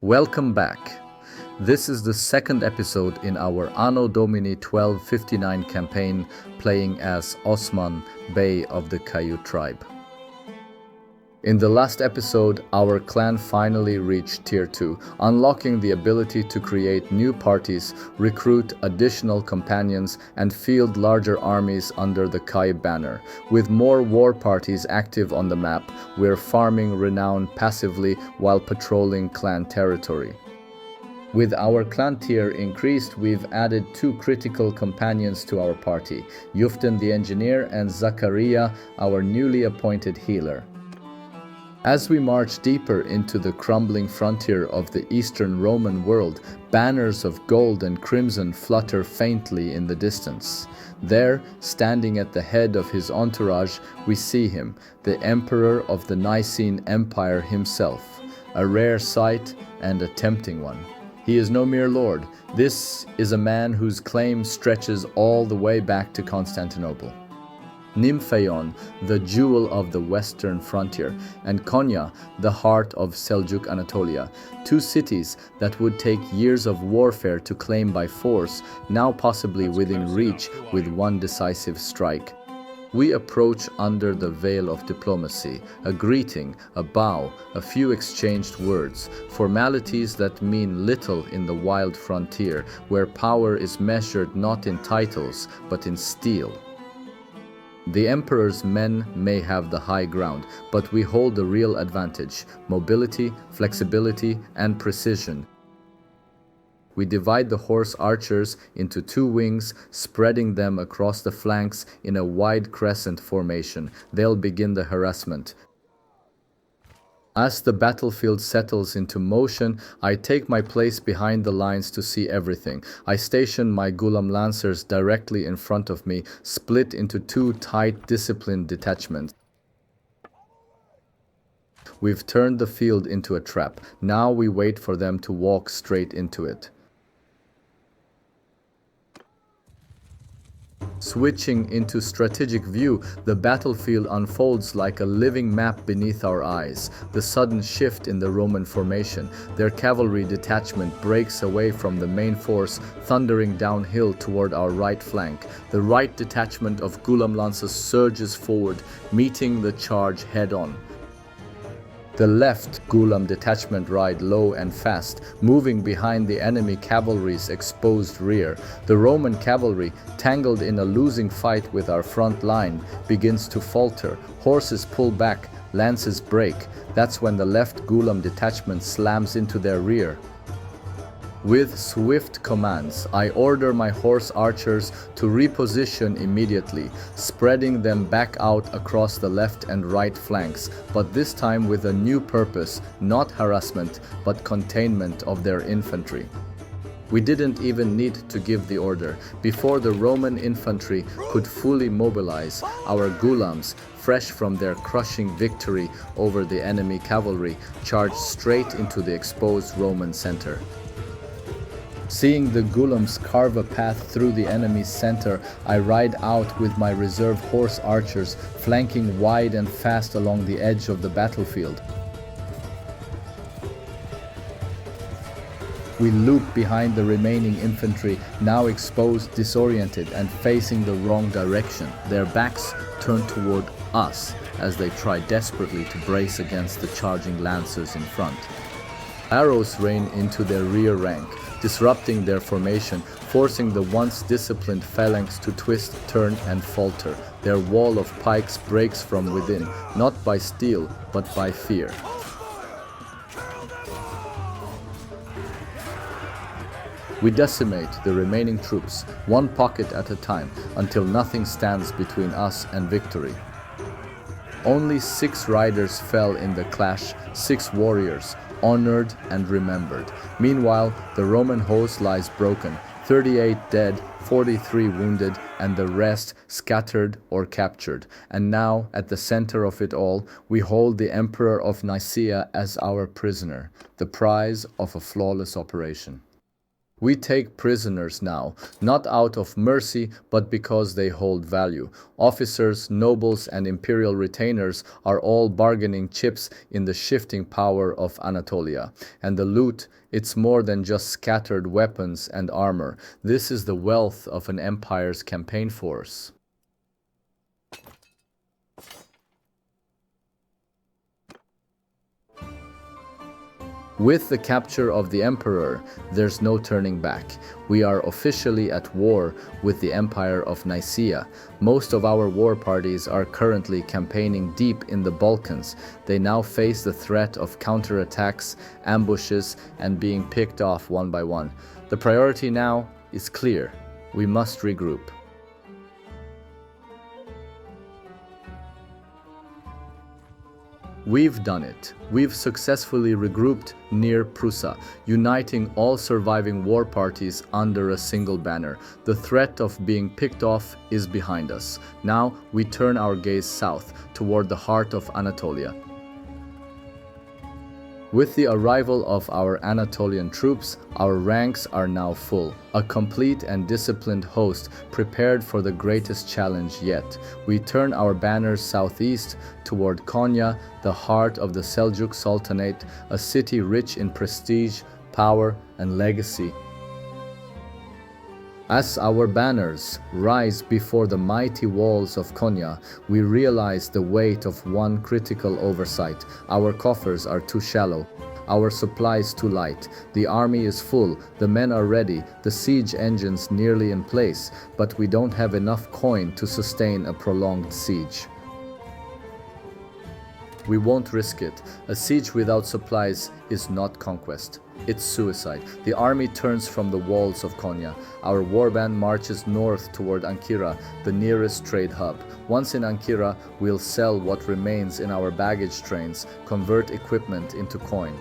Welcome back. This is the second episode in our Anno Domini 1259 campaign, playing as Osman, Bey of the Kayı tribe. In the last episode, our clan finally reached Tier 2, unlocking the ability to create new parties, recruit additional companions, and field larger armies under the Kayı banner. With more war parties active on the map, we're farming renown passively while patrolling clan territory. With our clan tier increased, we've added two critical companions to our party, Yuftin the engineer and Zakaria, our newly appointed healer. As we march deeper into the crumbling frontier of the Eastern Roman world, banners of gold and crimson flutter faintly in the distance. There, standing at the head of his entourage, we see him, the Emperor of the Nicene Empire himself, a rare sight and a tempting one. He is no mere lord. This is a man whose claim stretches all the way back to Constantinople. Nymphaion, the jewel of the western frontier, and Konya, the heart of Seljuk Anatolia, two cities that would take years of warfare to claim by force, now possibly within reach with one decisive strike. We approach under the veil of diplomacy, a greeting, a bow, a few exchanged words, formalities that mean little in the wild frontier, where power is measured not in titles, but in steel. The Emperor's men may have the high ground, but we hold the real advantage: mobility, flexibility, and precision. We divide the horse archers into two wings, spreading them across the flanks in a wide crescent formation. They'll begin the harassment. As the battlefield settles into motion, I take my place behind the lines to see everything. I station my Gulam lancers directly in front of me, split into two tight, disciplined detachments. We've turned the field into a trap. Now we wait for them to walk straight into it. Switching into strategic view, the battlefield unfolds like a living map beneath our eyes. The sudden shift in the Roman formation, their cavalry detachment breaks away from the main force, thundering downhill toward our right flank. The right detachment of Gulam Lancers surges forward, meeting the charge head-on. The left Gulam detachment ride low and fast, moving behind the enemy cavalry's exposed rear. The Roman cavalry, tangled in a losing fight with our front line, begins to falter. Horses pull back, lances break. That's when the left Gulam detachment slams into their rear. With swift commands, I order my horse archers to reposition immediately, spreading them back out across the left and right flanks, but this time with a new purpose, not harassment, but containment of their infantry. We didn't even need to give the order. Before the Roman infantry could fully mobilize, our Gulams, fresh from their crushing victory over the enemy cavalry, charged straight into the exposed Roman center. Seeing the Gulams carve a path through the enemy's center, I ride out with my reserve horse archers, flanking wide and fast along the edge of the battlefield. We loop behind the remaining infantry, now exposed, disoriented, and facing the wrong direction. Their backs turned toward us as they try desperately to brace against the charging lancers in front. Arrows rain into their rear rank, disrupting their formation, forcing the once disciplined phalanx to twist, turn, and falter. Their wall of pikes breaks from within, not by steel, but by fear. We decimate the remaining troops, one pocket at a time, until nothing stands between us and victory. Only 6 riders fell in the clash, 6 warriors, honored and remembered. Meanwhile, the Roman host lies broken, 38 dead, 43 wounded, and the rest scattered or captured. And now, at the center of it all, we hold the Emperor of Nicaea as our prisoner, the prize of a flawless operation. We take prisoners now, not out of mercy, but because they hold value. Officers, nobles, and imperial retainers are all bargaining chips in the shifting power of Anatolia. And the loot, it's more than just scattered weapons and armor. This is the wealth of an empire's campaign force. With the capture of the emperor, there's no turning back. We are officially at war with the Empire of Nicaea. Most of our war parties are currently campaigning deep in the Balkans. They now face the threat of counterattacks, ambushes, and being picked off one by one. The priority now is clear. We must regroup. We've done it. We've successfully regrouped near Prusa, uniting all surviving war parties under a single banner. The threat of being picked off is behind us. Now we turn our gaze south, toward the heart of Anatolia. With the arrival of our Anatolian troops, our ranks are now full. A complete and disciplined host prepared for the greatest challenge yet. We turn our banners southeast toward Konya, the heart of the Seljuk Sultanate, a city rich in prestige, power, and legacy. As our banners rise before the mighty walls of Konya, we realize the weight of one critical oversight. Our coffers are too shallow, our supplies too light. The army is full, the men are ready, the siege engines nearly in place, but we don't have enough coin to sustain a prolonged siege. We won't risk it. A siege without supplies is not conquest. It's suicide. The army turns from the walls of Konya. Our warband marches north toward Ankara, the nearest trade hub. Once in Ankara, we'll sell what remains in our baggage trains, convert equipment into coin.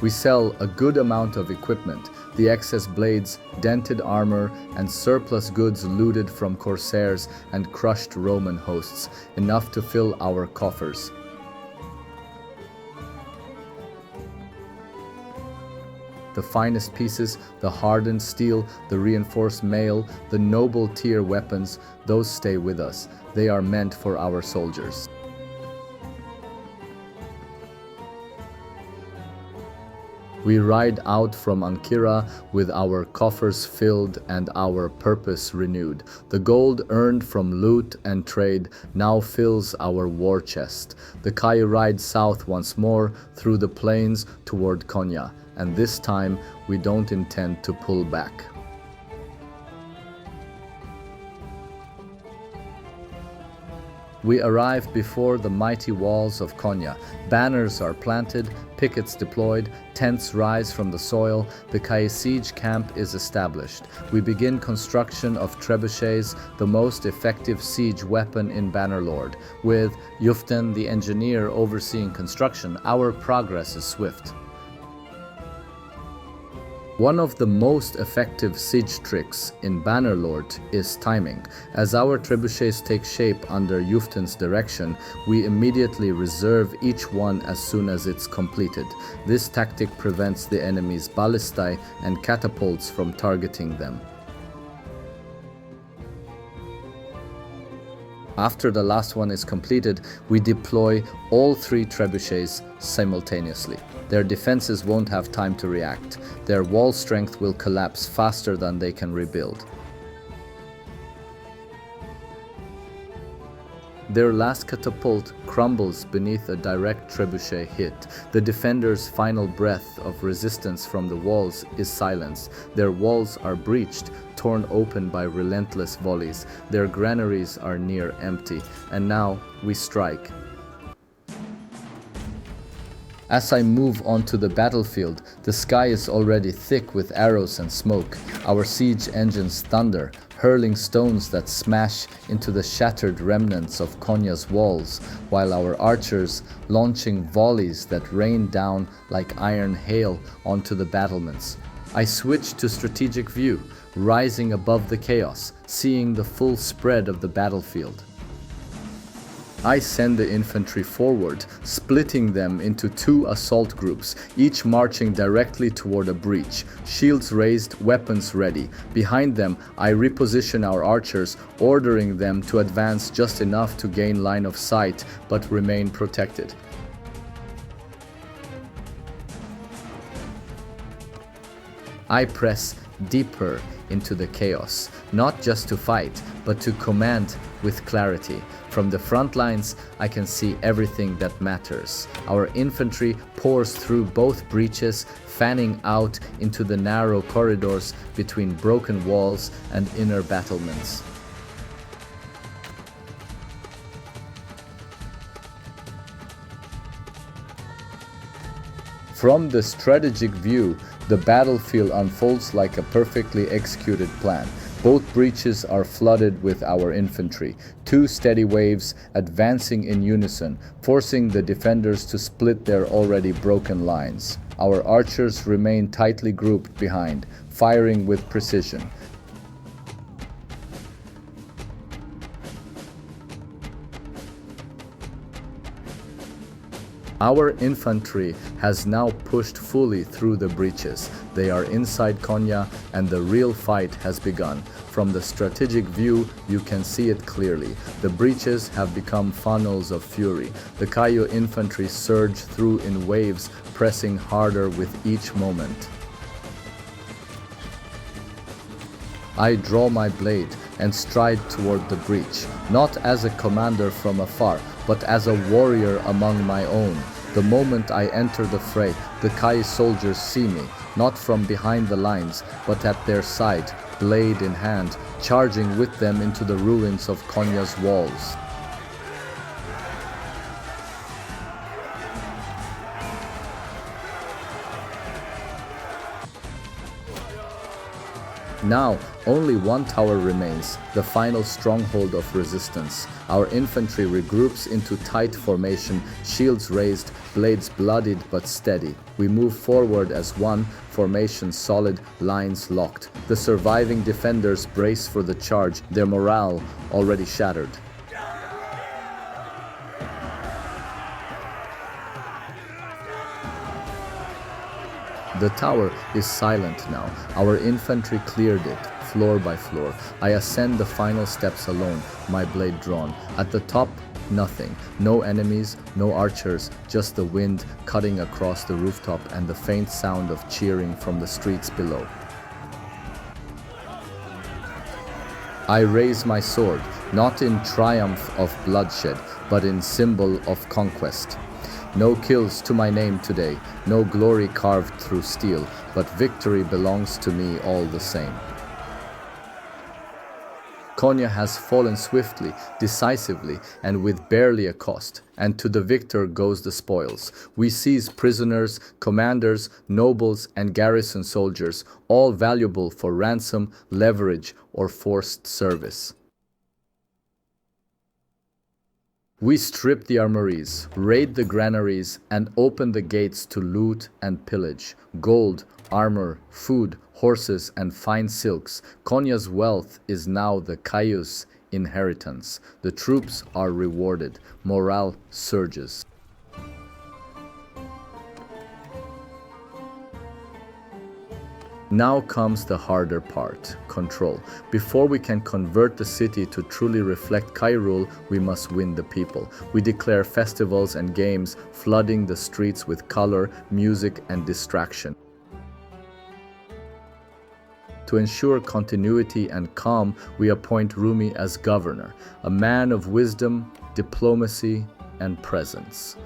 We sell a good amount of equipment, the excess blades, dented armor, and surplus goods looted from corsairs and crushed Roman hosts, enough to fill our coffers. The finest pieces, the hardened steel, the reinforced mail, the noble tier weapons, those stay with us. They are meant for our soldiers. We ride out from Ankara with our coffers filled and our purpose renewed. The gold earned from loot and trade now fills our war chest. The Kayı rides south once more through the plains toward Konya, and this time we don't intend to pull back. We arrive before the mighty walls of Konya. Banners are planted, pickets deployed, tents rise from the soil, the Kayı siege camp is established. We begin construction of trebuchets, the most effective siege weapon in Bannerlord. With Yuften, the engineer, overseeing construction, our progress is swift. One of the most effective siege tricks in Bannerlord is timing. As our trebuchets take shape under Yuften's direction, we immediately reserve each one as soon as it's completed. This tactic prevents the enemy's ballistae and catapults from targeting them. After the last one is completed, we deploy all three trebuchets simultaneously. Their defenses won't have time to react. Their wall strength will collapse faster than they can rebuild. Their last catapult crumbles beneath a direct trebuchet hit. The defenders' final breath of resistance from the walls is silence. Their walls are breached, torn open by relentless volleys. Their granaries are near empty. And now we strike. As I move onto the battlefield, the sky is already thick with arrows and smoke. Our siege engines thunder, hurling stones that smash into the shattered remnants of Konya's walls, while our archers launching volleys that rain down like iron hail onto the battlements. I switch to strategic view, rising above the chaos, seeing the full spread of the battlefield. I send the infantry forward, splitting them into two assault groups, each marching directly toward a breach, shields raised, weapons ready. Behind them, I reposition our archers, ordering them to advance just enough to gain line of sight, but remain protected. I press deeper into the chaos, not just to fight, but to command with clarity. From the front lines, I can see everything that matters. Our infantry pours through both breaches, fanning out into the narrow corridors between broken walls and inner battlements. From the strategic view, the battlefield unfolds like a perfectly executed plan. Both breaches are flooded with our infantry, two steady waves advancing in unison, forcing the defenders to split their already broken lines. Our archers remain tightly grouped behind, firing with precision. Our infantry has now pushed fully through the breaches. They are inside Konya and the real fight has begun. From the strategic view, you can see it clearly. The breaches have become funnels of fury. The Kayı infantry surge through in waves, pressing harder with each moment. I draw my blade and stride toward the breach, not as a commander from afar, but as a warrior among my own. The moment I enter the fray, the Kayı soldiers see me, not from behind the lines, but at their side, blade in hand, charging with them into the ruins of Konya's walls. Now, only one tower remains, the final stronghold of resistance. Our infantry regroups into tight formation, shields raised, blades bloodied but steady. We move forward as one, formation solid, lines locked. The surviving defenders brace for the charge, their morale already shattered. The tower is silent now. Our infantry cleared it, floor by floor. I ascend the final steps alone, my blade drawn. At the top, nothing. No enemies, no archers, just the wind cutting across the rooftop and the faint sound of cheering from the streets below. I raise my sword, not in triumph of bloodshed, but in symbol of conquest. No kills to my name today, no glory carved through steel, but victory belongs to me all the same. Konya has fallen swiftly, decisively, and with barely a cost, and to the victor goes the spoils. We seize prisoners, commanders, nobles, and garrison soldiers, all valuable for ransom, leverage, or forced service. We strip the armories, raid the granaries, and open the gates to loot and pillage. Gold, armor, food, horses, and fine silks. Konya's wealth is now the Kayı's inheritance. The troops are rewarded. Morale surges. Now comes the harder part, control. Before we can convert the city to truly reflect Kayı rule, we must win the people. We declare festivals and games, flooding the streets with color, music, and distraction. To ensure continuity and calm, we appoint Rumi as governor, a man of wisdom, diplomacy, and presence.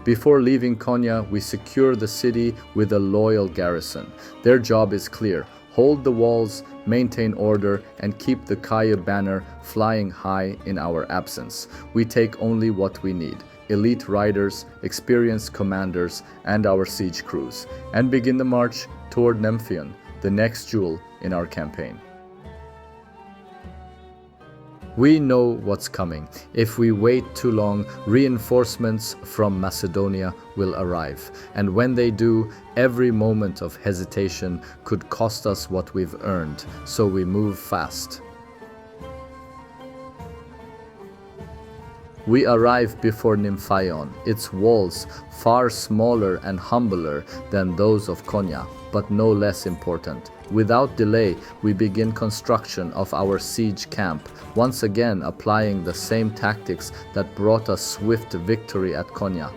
Before leaving Konya, we secure the city with a loyal garrison. Their job is clear: hold the walls, maintain order, and keep the Kayı banner flying high in our absence. We take only what we need: elite riders, experienced commanders, and our siege crews, and begin the march toward Nymphaion, the next jewel in our campaign. We know what's coming. If we wait too long, reinforcements from Macedonia will arrive. And when they do, every moment of hesitation could cost us what we've earned, so we move fast. We arrive before Nymphaion, its walls far smaller and humbler than those of Konya, but no less important. Without delay, we begin construction of our siege camp, once again applying the same tactics that brought us swift victory at Konya.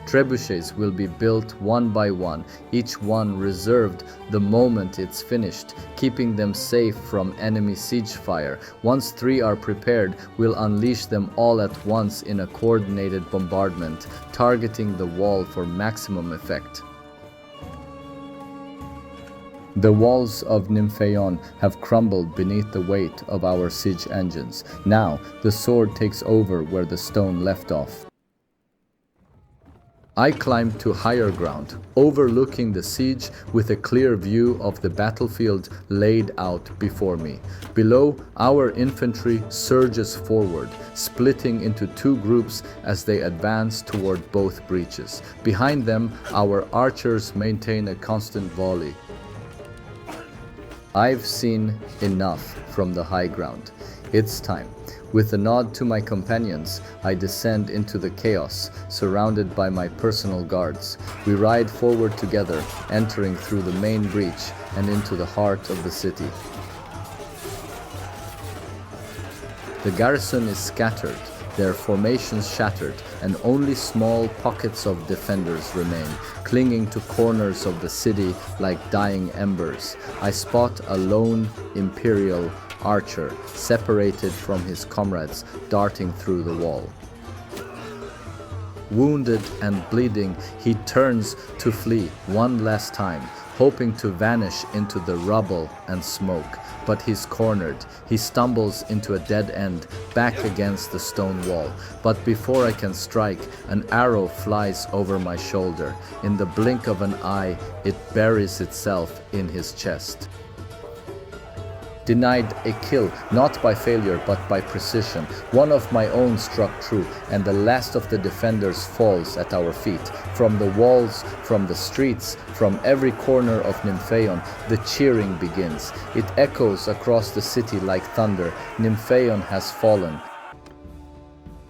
Trebuchets will be built one by one, each one reserved the moment it's finished, keeping them safe from enemy siege fire. Once 3 are prepared, we'll unleash them all at once in a coordinated bombardment, targeting the wall for maximum effect. The walls of Nymphaion have crumbled beneath the weight of our siege engines. Now, the sword takes over where the stone left off. I climbed to higher ground, overlooking the siege with a clear view of the battlefield laid out before me. Below, our infantry surges forward, splitting into 2 groups as they advance toward both breaches. Behind them, our archers maintain a constant volley. I've seen enough from the high ground. It's time. With a nod to my companions, I descend into the chaos, surrounded by my personal guards. We ride forward together, entering through the main breach and into the heart of the city. The garrison is scattered, their formations shattered, and only small pockets of defenders remain, clinging to corners of the city like dying embers. I spot a lone imperial archer, separated from his comrades, darting through the wall. Wounded and bleeding, he turns to flee one last time, hoping to vanish into the rubble and smoke. But he's cornered. He stumbles into a dead end, back against the stone wall. But before I can strike, an arrow flies over my shoulder. In the blink of an eye, it buries itself in his chest. Denied a kill, not by failure but by precision. One of my own struck true, and the last of the defenders falls at our feet. From the walls, from the streets, from every corner of Nymphaion, the cheering begins. It echoes across the city like thunder. Nymphaion has fallen.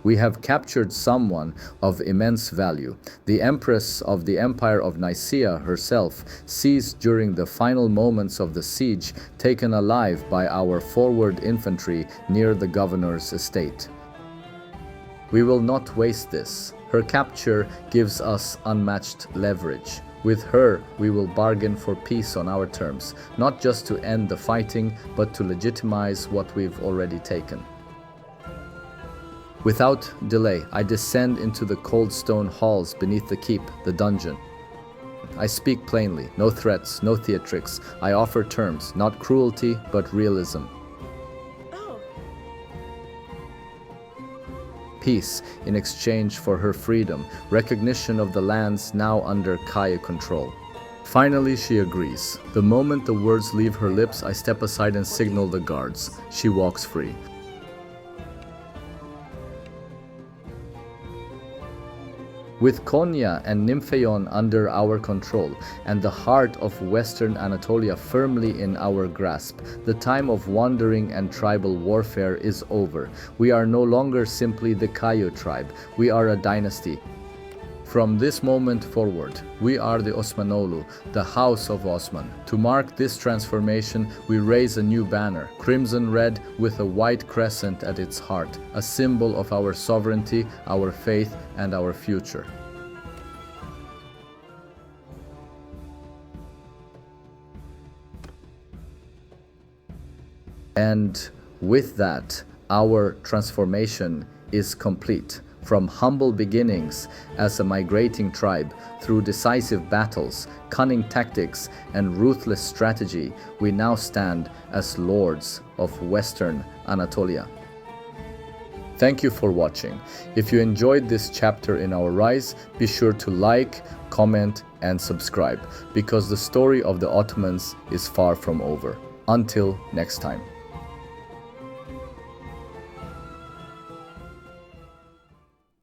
We have captured someone of immense value. The Empress of the Empire of Nicaea herself, seized during the final moments of the siege, taken alive by our forward infantry near the governor's estate. We will not waste this. Her capture gives us unmatched leverage. With her, we will bargain for peace on our terms, not just to end the fighting, but to legitimize what we've already taken. Without delay, I descend into the cold stone halls beneath the keep, the dungeon. I speak plainly, no threats, no theatrics. I offer terms, not cruelty, but realism. Peace in exchange for her freedom, recognition of the lands now under Kayı control. Finally, she agrees. The moment the words leave her lips, I step aside and signal the guards. She walks free. With Konya and Nymphaion under our control, and the heart of Western Anatolia firmly in our grasp, the time of wandering and tribal warfare is over. We are no longer simply the Kayı tribe, we are a dynasty. From this moment forward, we are the Osmanolu, the House of Osman. To mark this transformation, we raise a new banner, crimson red with a white crescent at its heart, a symbol of our sovereignty, our faith, and our future. And with that, our transformation is complete. From humble beginnings as a migrating tribe, through decisive battles, cunning tactics, and ruthless strategy, we now stand as lords of Western Anatolia. Thank you for watching. If you enjoyed this chapter in our rise, be sure to like, comment, and subscribe, because the story of the Ottomans is far from over. Until next time.